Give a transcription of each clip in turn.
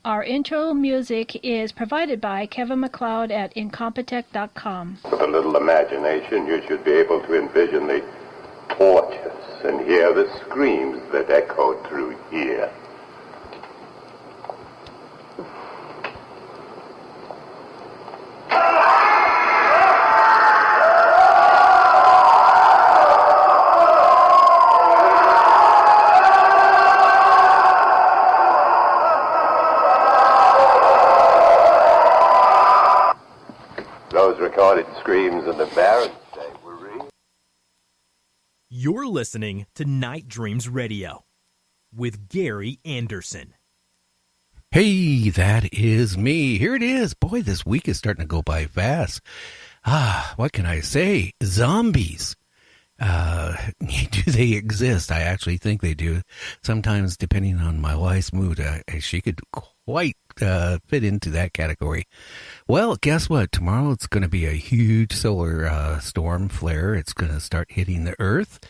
Our intro music is provided by Kevin MacLeod at Incompetech.com. With a little imagination, you should be able to envision the torches and hear the screams that echoed through here. Those recorded screams in the Barrens Day were real. You're listening to Night Dreams Radio with Gary Anderson. Hey, that is me. Here it is. Boy, this week is starting to go by fast. What can I say? Zombies. Do they exist? I actually think they do. Sometimes, depending on my wife's mood, she could quite fit into that category. Well, guess what? Tomorrow it's going to be a huge solar storm flare. It's going to start hitting the Earth.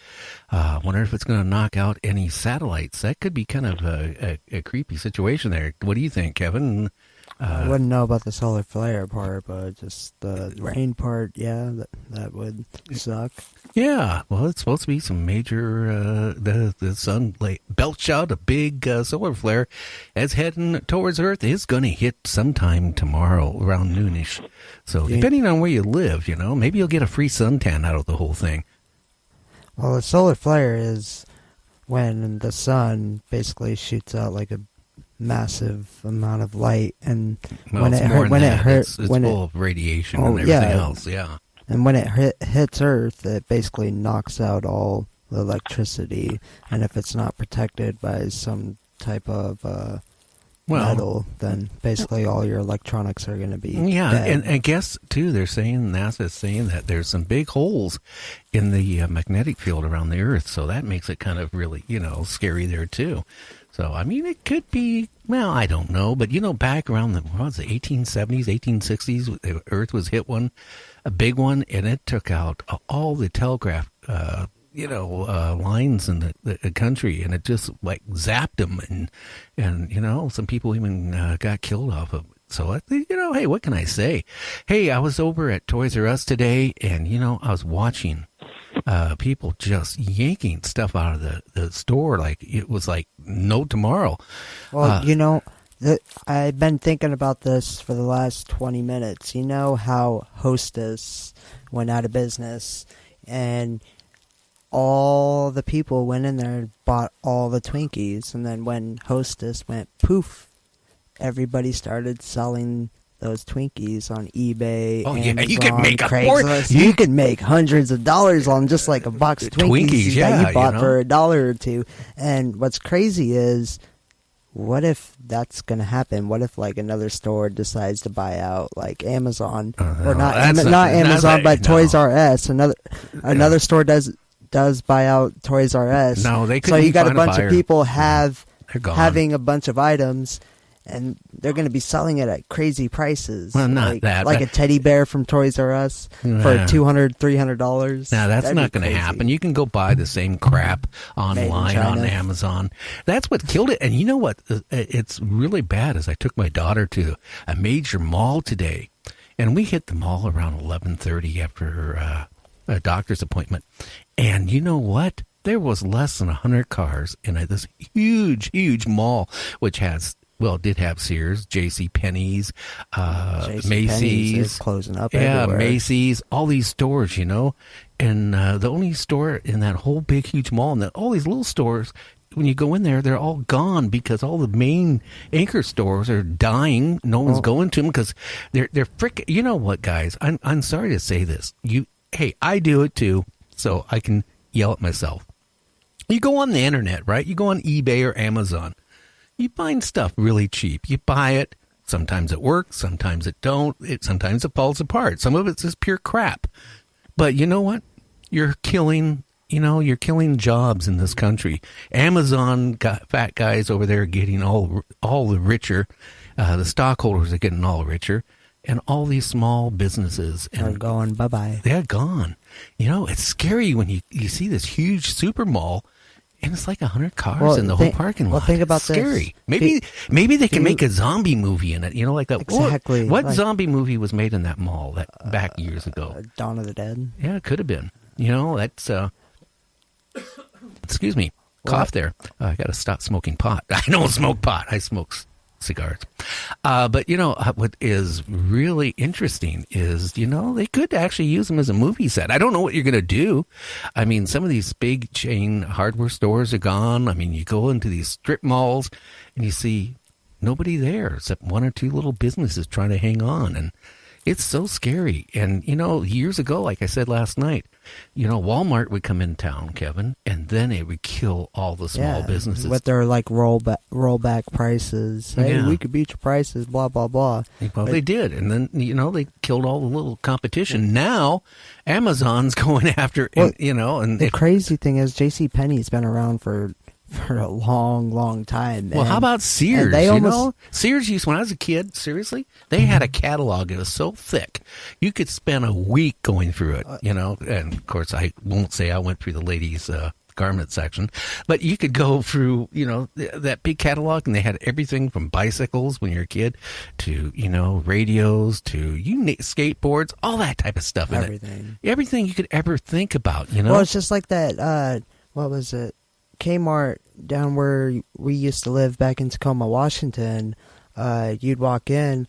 Wonder if it's going to knock out any satellites. That could be kind of a creepy situation there. What do you think, Kevin? I wouldn't know about the solar flare part, but just the rain part, yeah, that would suck. Yeah, well, it's supposed to be some major, the sun belched out a big solar flare as heading towards Earth. Is going to hit sometime tomorrow around noonish. So depending on where you live, maybe you'll get a free suntan out of the whole thing. Well, a solar flare is when the sun basically shoots out like a massive amount of light, and when it hurts, it's full of radiation and everything else. Yeah. And when it hits Earth, it basically knocks out all the electricity. And if it's not protected by some type of metal, then basically all your electronics are going to be dead. And guess, too, NASA's saying that there's some big holes in the magnetic field around the Earth. So that makes it kind of really, scary there, too. So, I mean, it could be, well, I don't know. But, back around the 1870s, 1860s, the Earth was hit a big one, and it took out all the telegraph, lines in the country, and it just, zapped them. And some people even got killed off of it. So, hey, what can I say? Hey, I was over at Toys R Us today, and, I was watching people just yanking stuff out of the store like it was like no tomorrow. Well, I've been thinking about this for the last 20 minutes. You know how Hostess went out of business, and all the people went in there and bought all the Twinkies, and then when Hostess went poof, everybody started selling those Twinkies on eBay. Oh, Amazon, yeah, you could make Craigslist. You could make hundreds of dollars on just like a box of Twinkies that you bought for $1 or $2. And what's crazy is, what if that's going to happen? What if another store decides to buy out Amazon, or not Amazon, but Toys R Us? Another store does buy out Toys R Us. No, they couldn't. So you got a bunch of people having a bunch of items, and they're going to be selling it at crazy prices. Well, not that. Like a teddy bear from Toys R Us for $200, $300. Now, that's not going to happen. You can go buy the same crap online on Amazon. That's what killed it. And you know what? It's really bad is I took my daughter to a major mall today, and we hit the mall around 11:30 after a doctor's appointment. And you know what? There was less than 100 cars in this huge, huge mall, which did have Sears, JCPenney's, Macy's. Is closing up everywhere. Macy's, all these stores, And the only store in that whole big, huge mall, and all these little stores, when you go in there, they're all gone because all the main anchor stores are dying. No one's going to them because they're frickin'. You know what, guys? I'm sorry to say this. Hey, I do it too, so I can yell at myself. You go on the internet, right? You go on eBay or Amazon. You find stuff really cheap. You buy it. Sometimes it works. Sometimes it don't. Sometimes it falls apart. Some of it's just pure crap. But you know what? You're killing jobs in this country. Amazon fat guys over there getting all the richer. The stockholders are getting all richer. And all these small businesses are going bye-bye. They're gone. It's scary when you see this huge super mall And it's like 100 cars Well, in the whole parking lot. well, think about it's scary. this. Maybe they can you- make a zombie movie in it. You know, like that. Exactly, What like- zombie movie was made in that mall that back years ago? Dawn of the Dead. Yeah, it could have been. You know, that's. Excuse me, cough there. I got to stop smoking pot. I don't smoke pot. I smoke cigars. But you know what is really interesting is, you know, they could actually use them as a movie set. I don't know what you're going to do. I mean, some of these big chain hardware stores are gone. I mean, you go into these strip malls and you see nobody there except one or two little businesses trying to hang on, and it's so scary. And, you know, years ago, like I said last night, you know, Walmart would come in town, Kevin, and then it would kill all the small businesses. with their like rollback prices. Hey, Yeah. we could beat your prices. Blah blah blah. Well, they did. And then, you know, they killed all the little competition. Now, Amazon's going after, Well, you know, and The crazy thing is, J.C. Penney's been around for a long time. well, how about Sears? and they you almost- know, Sears used, when I was a kid, seriously, they had a catalog. It was so thick, you could spend a week going through it. You know, and of course, I won't say I went through the ladies' garment section, but you could go through, you know, that big catalog, and they had everything from bicycles when you're a kid to, you know, radios to skateboards, all that type of stuff in Everything. it. Everything you could ever think about. You know, Well, it's just like that. What was it? Kmart down where we used to live back in Tacoma, Washington. You'd walk in,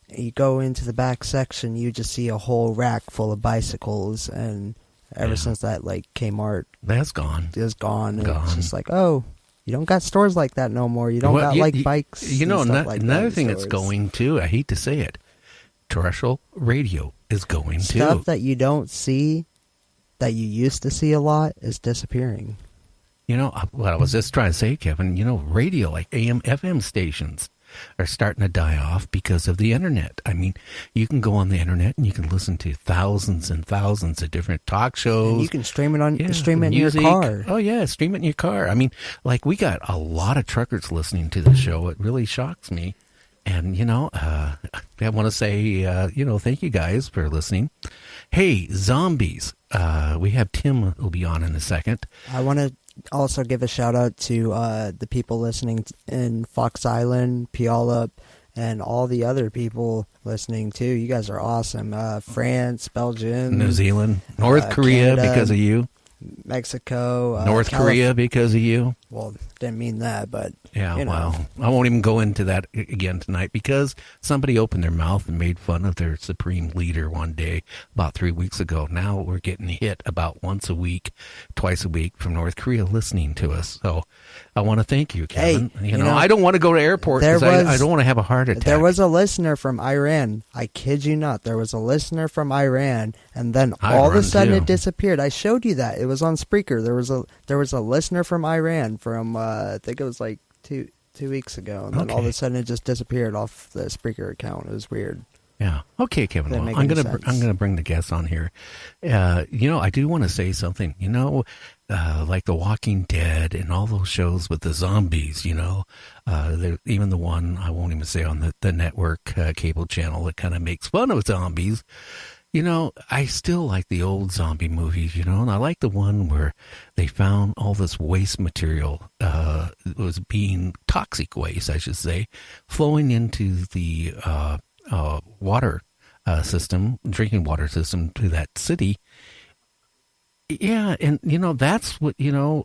you go into the back section, you just see a whole rack full of bicycles, and ever since that, like, Kmart that's gone. is gone. And Gone. It's just like, oh, you don't got stores like that no more. You don't Well, got like bikes. You know, and stuff like that another in thing that's stores. going too. I hate to say it, terrestrial radio is going Stuff too. that you don't see, that you used to see a lot, is disappearing. You know what I was just trying to say, Kevin. You know, radio like AM, FM stations are starting to die off because of the internet. I mean, you can go on the internet and you can listen to thousands and thousands of different talk shows. And you can stream it on Yeah, stream it in your music. car. Oh yeah, stream it in your car. I mean, like we got a lot of truckers listening to the show. It really shocks me. And you know, I want to say, you know, thank you guys for listening. Hey, zombies. We have Tim who'll be on in a second. I want to also give a shout out to the people listening in Fox Island, Puyallup, and all the other people listening too. You guys are awesome. France, Belgium, New Zealand, North Korea Canada, because of you. Mexico, North Korea because of you. Well, didn't mean that, but Yeah, you know. well, I won't even go into that again tonight because somebody opened their mouth and made fun of their supreme leader one day about 3 weeks ago. Now we're getting hit about once a week, twice a week from North Korea listening to us. So I want to thank you, Kevin. Hey, you you know, know, I don't want to go to airport there because I was- don't want to have a heart attack. There was a listener from Iran. I kid you not. There was a listener from Iran, and then all of a Iran, sudden too. it disappeared. I showed you that. It was on Spreaker. There was a listener from Iran from I think it was like two weeks ago, and then all of Okay. a sudden it just disappeared off the Spreaker account. It was weird. Yeah. Okay, Kevin. Doesn't Well, make I'm any gonna sense. bring the guests on here. You know, I do want to say something. You know, like The Walking Dead and all those shows with the zombies. You know, even the one I won't even say on the network cable channel that kind of makes fun of zombies. You know, I still like the old zombie movies, you know, and I like the one where they found all this waste material, it was being toxic waste, I should say, flowing into the water system, drinking water system to that city. Yeah, and, you know, that's what, you know,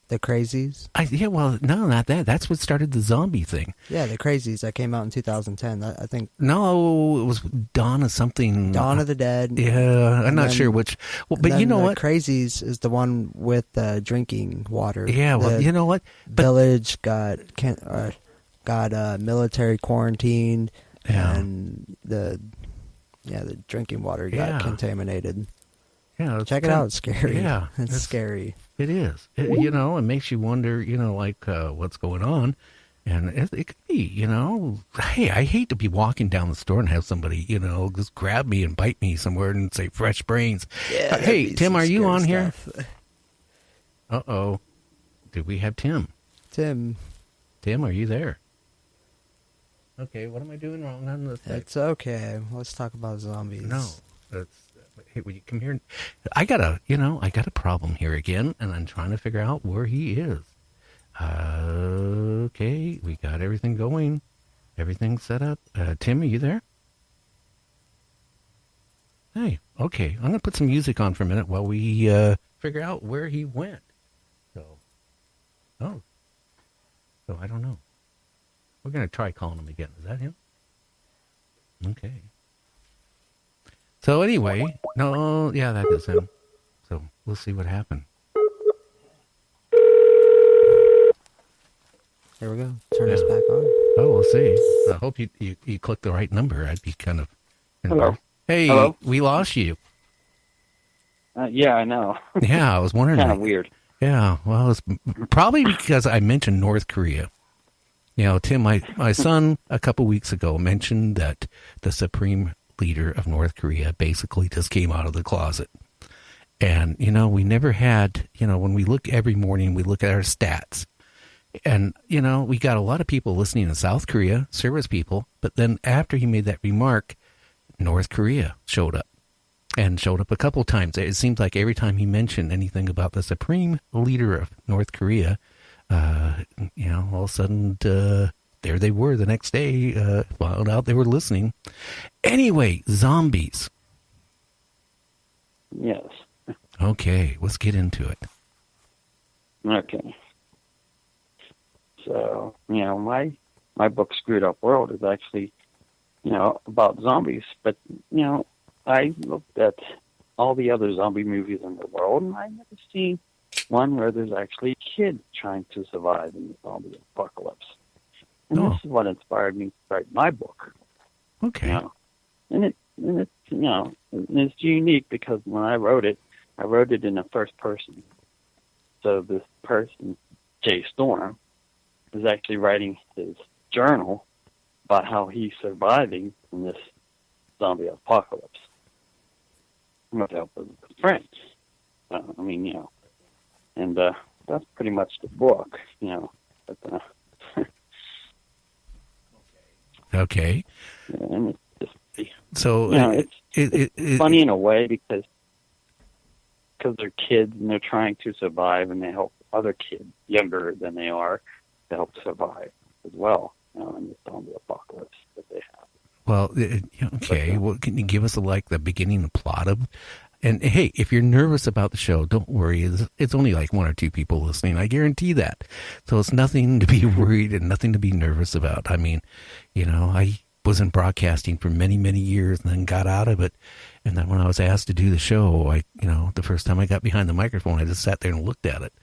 The Crazies. well, no, not that. That's what started the zombie thing. Yeah, The Crazies that came out in 2010. I think No, it was Dawn of something. Dawn of the Dead. Yeah, I'm And not then- sure which. Well, but Then you know the what? Crazies is the one with drinking water. Yeah, well, The you know what? But village got military quarantined, Yeah. and the drinking water got Yeah. contaminated. yeah, it's Check it kind- out. It's scary. Yeah, it's scary. It is. You know, it makes you wonder. You know, like what's going on, and it could be. You know, hey, I hate to be walking down the store and have somebody, you know, just grab me and bite me somewhere and say "fresh brains." Yeah, Hey, that'd be Tim, some are you scary on here? stuff. Uh-oh. Do we have Tim? Tim, Tim, are you there? Okay, what am I doing wrong on this? it's okay. Let's talk about zombies. No, that's Hey, will you come here? I got a problem here again, and I'm trying to figure out where he is. Okay, we got everything going. Everything's set up. Tim, are you there? Hey, okay. I'm going to put some music on for a minute while we figure out where he went. So I don't know. We're going to try calling him again. Is that him? Okay. So anyway, no, yeah, that is him. So we'll see what happened. There we go. Turn this back on. Oh, we'll see. I hope you clicked the right number. I'd be kind of... Hello. Hey, Hello? we lost you. Yeah, I know. Yeah, I was wondering. Kind of weird. Yeah, well, it's probably because I mentioned North Korea. You know, Tim, my son a couple weeks ago mentioned that the supreme leader of North Korea basically just came out of the closet. And, you know, we never had, you know, when we look every morning, we look at our stats. And, you know, we got a lot of people listening in South Korea, service people. But then after he made that remark, North Korea showed up. And showed up a couple times. It seems like every time he mentioned anything about the supreme leader of North Korea, you know, all of a sudden, there they were the next day, found out they were listening. Anyway, zombies. Yes. Okay, let's get into it. Okay. So, you know, my book, Screwed Up World, is actually, you know, about zombies. But, you know, I looked at all the other zombie movies in the world, and I've never seen one where there's actually a kid trying to survive in the zombie apocalypse. And this is what inspired me to write my book. Okay. You know? And it's you know, it's unique because when I wrote it in the first person. So this person, Jay Storm, is actually writing his journal about how he's surviving in this zombie apocalypse with the help of his friends. I mean, you know, and that's pretty much the book, you know. But, okay. And it's just, so you know, it's funny in a way because they're kids and they're trying to survive, and they help other kids younger than they are to help survive as well, you know, in the zombie apocalypse that they have. Well, okay. Well, can you give us the beginning plot of? And hey, if you're nervous about the show, don't worry. It's only like one or two people listening. I guarantee that. So it's nothing to be worried and nothing to be nervous about. I mean, you know, I was in broadcasting for many, many years and then got out of it. And then when I was asked to do the show, the first time I got behind the microphone, I just sat there and looked at it.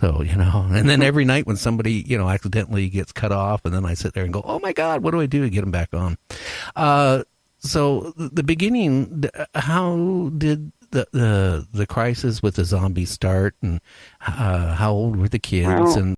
So, you know, and then every night when somebody, you know, accidentally gets cut off, and then I sit there and go, oh my God, what do I do to get them back on? So the beginning, how did the crisis with the zombies start, and how old were the kids? Well, and